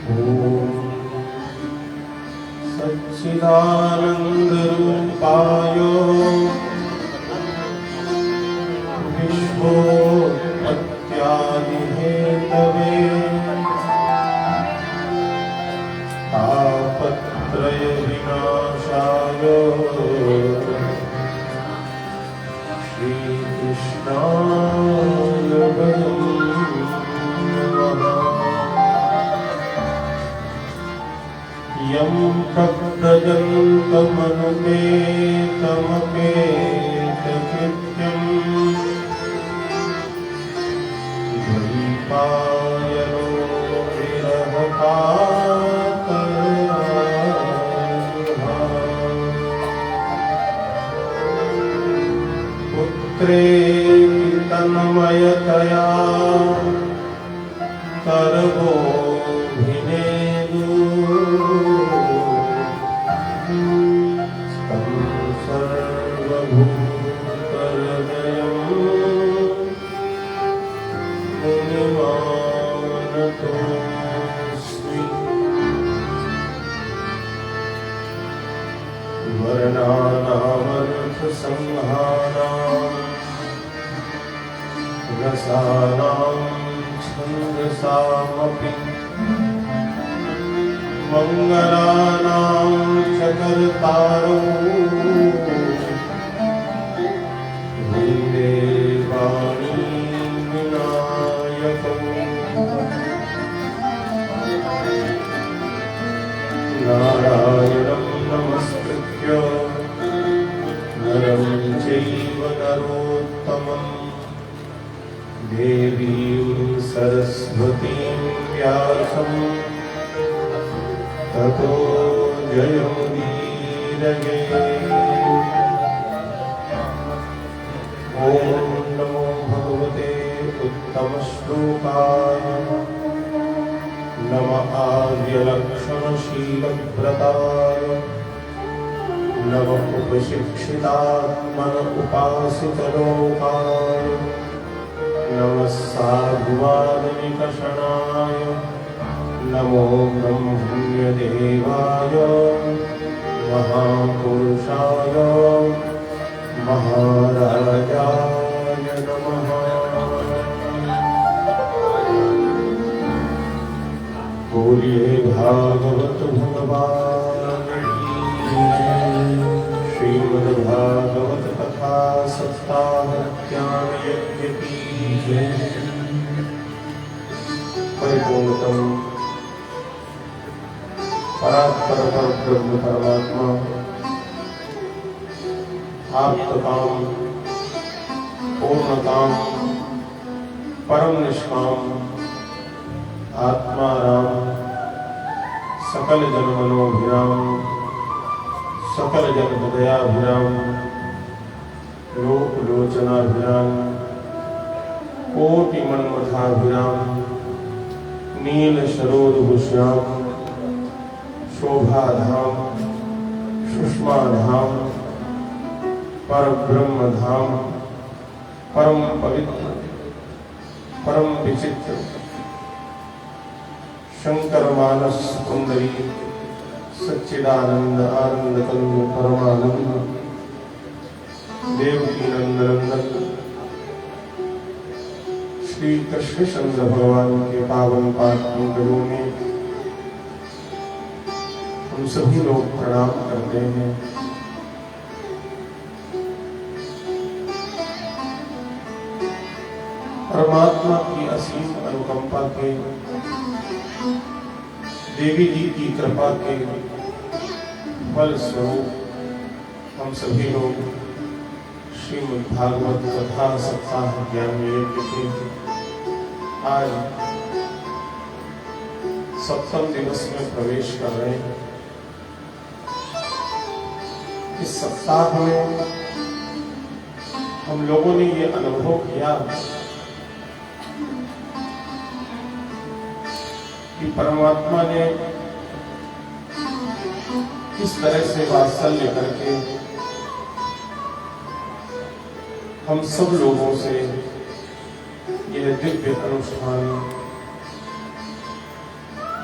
सच्चिदानन्दरूपाय विश्वोत्पत्त्यादिहेतवे तापत्रयविनाशाय श्रीकृष्णाय वयं यं प्रव्रजन्तमनुपेतमपेतकृत्यं द्वैपायनो विरहकातरः पुत्रेति तन्मयतया सर्वोऽभिनेदु तं सर्वभूतहृदयं मुनिमानतोऽस्मि। वर्णानामर्थसंहारां रसानां छन्दसामपि मङ्गलानां च कर्तारौ वन्दे वाणीविनायकौ। नारायणं नमस्कृत्य नरं चैव नरोत्तमम् देवीं सरस्वतीं व्यासं ततो जयमुदीरये। ॐ नमो भगवते उत्तमश्लोकाय नमः आर्यलक्षणशीलव्रताय नमः उपशिक्षितात्मन उपासितलोकाय नमः साधुवादनिकषणाय नमो ब्रह्मण्यदेवाय महापुरुषाय महाराजाय नमः। बोलिए भागवत भगवान की श्रीमद्भागवत कथा सप्ताह ज्ञान यज्ञ की जय। परिपूर्णतम परात्पर परब्रह्म परमात्मा आप्तकाम पूर्णकाम परम निष्काम आत्मा राम सकल जन मनोभिराम सकल जन हृदयाभिराम लोक लोचनाभिराम कोटि मन्मथाभिराम नील सरोरुभुश्याम शोभाधाम सुषमाधाम परब्रह्म धाम परम पवित्र परम विचित्र शंकर मानस कुंदरी सच्चिदानंद आनंद कलु परमानंद देवकी नंदनंदन श्री कृष्णचंद्र भगवान के पावन पाद कुंडलों में हम सभी लोग प्रणाम करते हैं। परमात्मा की असीम अनुकंपा के देवी जी की कृपा के फल स्वरूप हम सभी लोग श्रीमद् भागवत कथा सप्ताह ज्ञान यज्ञ के आज सप्तम दिवस में प्रवेश कर रहे हैं। इस सप्ताह में हम लोगों ने ये अनुभव किया कि परमात्मा ने किस तरह से वात्सल्य करके हम सब लोगों से यह दिव्य अनुष्ठान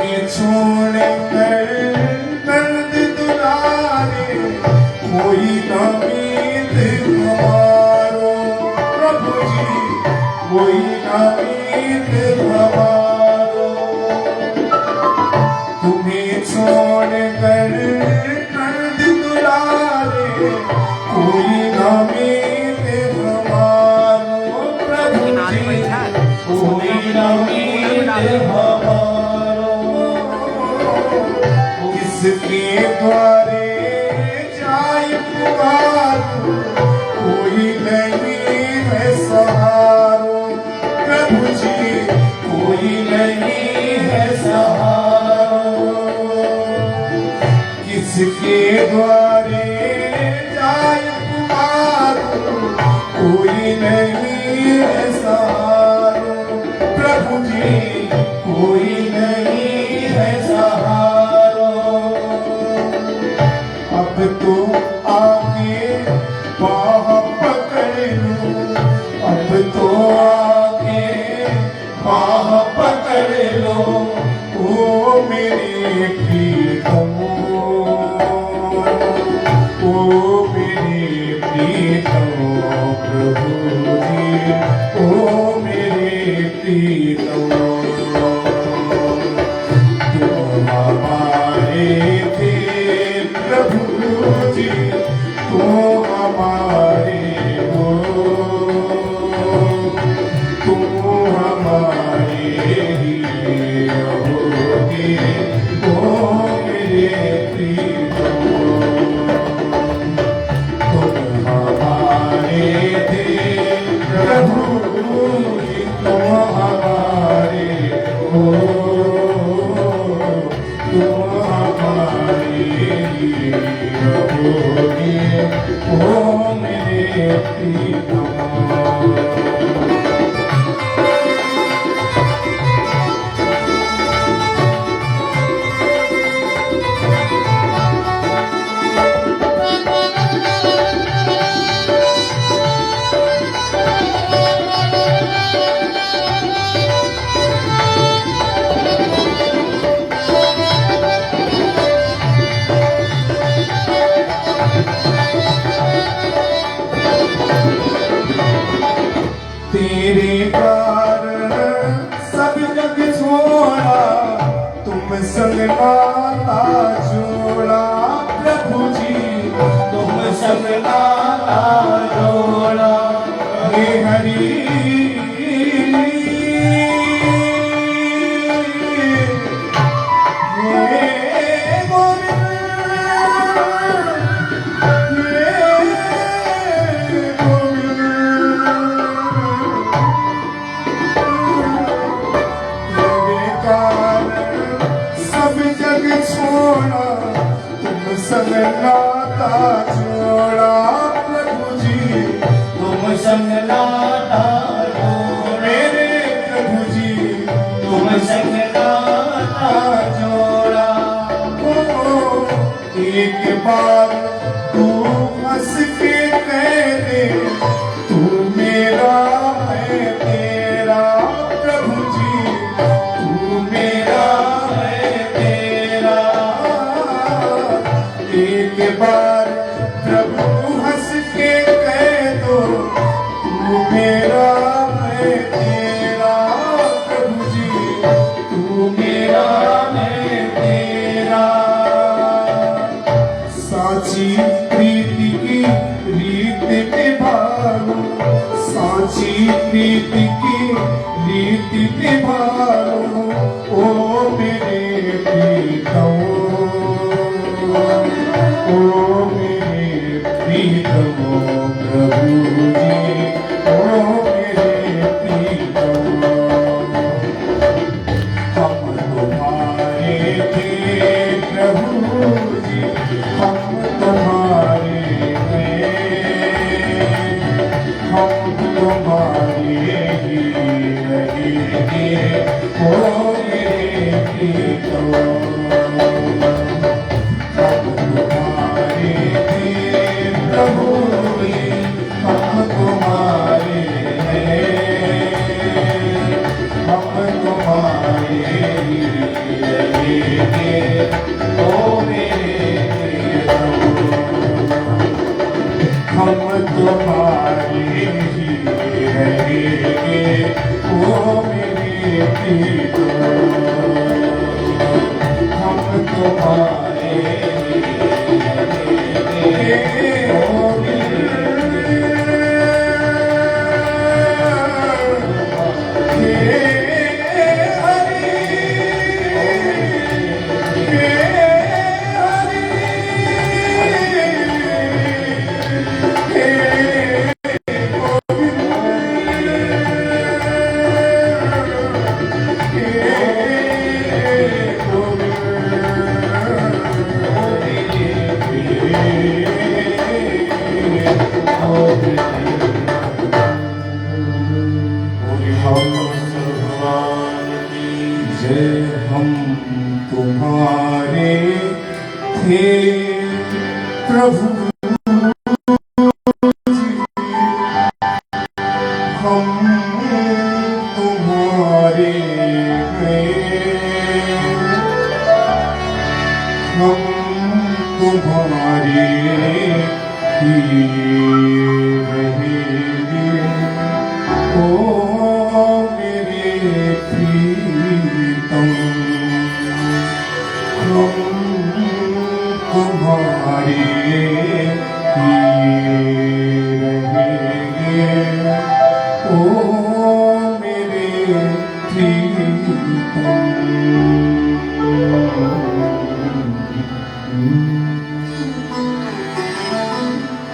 तुम्हें छोड़ कर नंद दुलारे कोई न मीत हमारो प्रभु जी कोई न मीत हमारो तुम्हें छोड़ कर नंद दुलारे कोई न मीत हमारो प्रभु जी कोई न मीत हमारो किसके द्वारे जाए पुकार कोई नहीं है सहारो प्रभु जी कोई नहीं है सहारो किसके द्वारे जाए पुकार कोई नहीं है सहारो प्रभु जी कोई नहीं है सहारो अब तो आगे बाह पकड़ लो अब तो आगे बाह पकड़ लो ओ मेरे प्रीतम ओ मेरे प्रीतम प्रभु जी ओ मेरे प्रीतम तुम हमारे थे प्रभु जी तुम हमारे हो तुम हमारे ही रहोगे ओ मेरे प्रीतम तुम हमारे थे प्रभु जी तुम हमारे हो तुम हमारे ही रहोगे ओ मेरे प्रीतम तेरे कारण सब जग छोड़ा तुम संग नाता जोड़ा प्रभु जी तुम संग नाता जोड़ा हे हरि हे गोविंद छोड़ा तुम संग नाता जोड़ा प्रभु जी तुम संग नाता जोड़ा मेरे प्रभु जी तुम संग नाता जोड़ा एक बार तू हंस के कह दे तू मेरा मैं तेरा प्रभु जी तू मेरा एक बार प्रभु हंस के कह दो तू मेरा मैं तेरा प्रभु जी तू मेरा मैं तेरा साची प्रीति की रीत निभाओ साची प्रीति की रीत निभाओ ओ मेरे प्रीतम ओ मेरे प्रीतम प्रभु जी ओ मेरे प्रीतम हम तुम्हारे थे प्रभु जी हम तुम्हारे हैं हम तुम्हारे ही रहेंगे ओ मेरे प्रीतम Yeah. ओ मेरे प्रियतम, हम तुम्हारे ही रहेंगे, ओ मेरे प्रियतम, हम तुम्हारे ही रहेंगे, ओ मेरे हम तुम्हारे थे प्रभु, हम तुम्हारे हैं, हम तुम्हारे ही रहेंगे, ओ मेरे प्रीतम, हम तुम्हारे ही रहेंगे, ओ मेरे प्रीतम।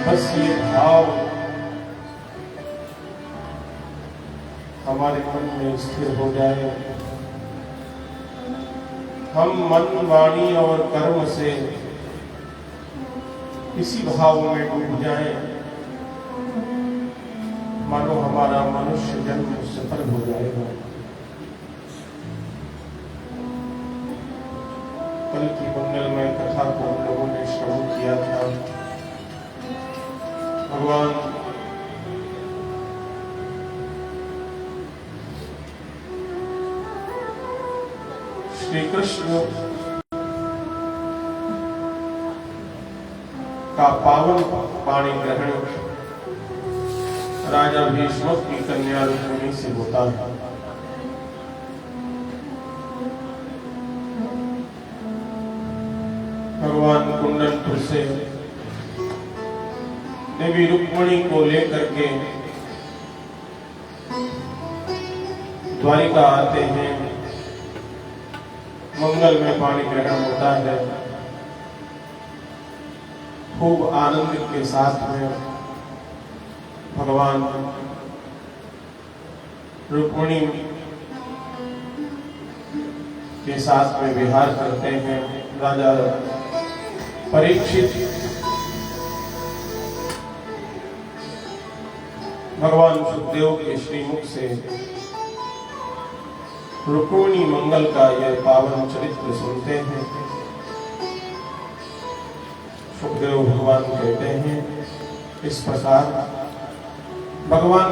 बस ये भाव हमारे मन में स्थिर हो जाए, हम मन, वाणी और कर्म से इसी भाव में डूब जाएं, मानो हमारा मनुष्य जन्म सफल हो जाएगा। कल की मंगलमय कथा को हम लोगों ने श्रवण किया था। भगवान श्री कृष्ण का पावन पाणी ग्रहण राजा भीष्म की कन्या रुक्मिणी से होता है। भगवान कुंडनपुर से देवी रुक्मिणी को लेकर के द्वारिका आते हैं। मंगल में पाणी ग्रहण होता है। खूब आनंद के साथ में भगवान रुक्मिणी के साथ में विहार करते हैं। राजा परीक्षित भगवान सुखदेव के श्रीमुख से रुक्मिणी मंगल का यह पावन चरित्र सुनते हैं। सुखदेव भगवान कहते हैं इस प्रकार भगवान